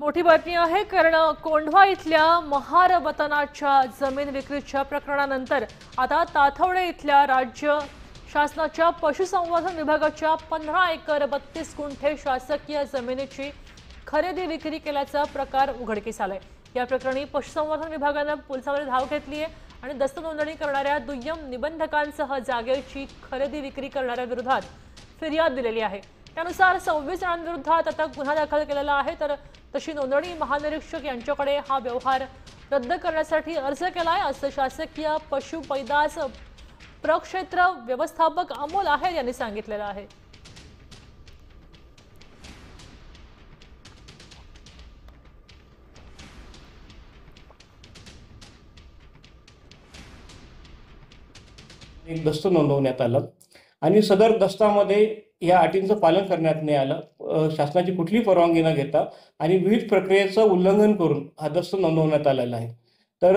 मोठी बातमी आहे कारण कोंढवा इथल्या महार वतनाच्या जमीन विक्रीच्या प्रकरणानंतर आता ताथवडे इथल्या राज्य शासनाच्या पशुसंवर्धन विभागाच्या 15 एकर 32 गुंठे शासकीय जमिनीची खरेदी विक्री केल्याचा प्रकार उघडकीस आलाय। या प्रकरणी पशुसंवर्धन विभागाने पोलिसांवर धाव घेतली आहे आणि दस्त नोंदणी करणाऱ्या दुय्यम निबंधकांसह जागेची खरेदी विक्री करणाऱ्या विरोधात फिर्याद दिलेली आहे। त्यानुसार 26 जणांविरोधात आता गुन्हा दाखल केलेला आहे। तर तशी नोंदणी महानिरीक्षक यांच्याकडे हा व्यवहार रद्द करण्यासाठी अर्ज केलाय असं शासकीय पशु पैदास प्रक्षेत्र व्यवस्थापक अमोल आहेर यांनी सांगितलेलं आहे। एक दस्त नोंदवण्यात आलं आणि सदर दस्तामध्ये या अटींचं पालन करण्यात नाही आलं। शासनाची कुठलीही परवानगी न घेता आणि विविध प्रक्रियेचं उल्लंघन करून हा दस्त नोंदवण्यात आलेला आहे। तर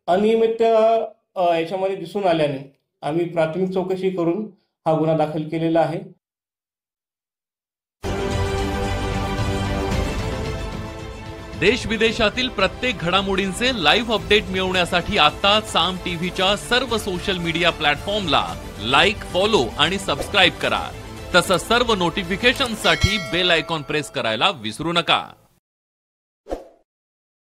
अनियमितता याच्यामध्ये दिसून आल्याने आम्ही प्राथमिक चौकशी करून हा गुन्हा दाखल केलेला आहे। देश विदेशातील प्रत्येक घडामोडींचे लाईव्ह अपडेट मिळवण्यासाठी आता साम टीव्हीच्या सर्व सोशल मीडिया प्लॅटफॉर्मला लाईक, फॉलो आणि सबस्क्राइब करा। तसंच सर्व नोटिफिकेशनसाठी बेल आयकॉन प्रेस करायला विसरू नका।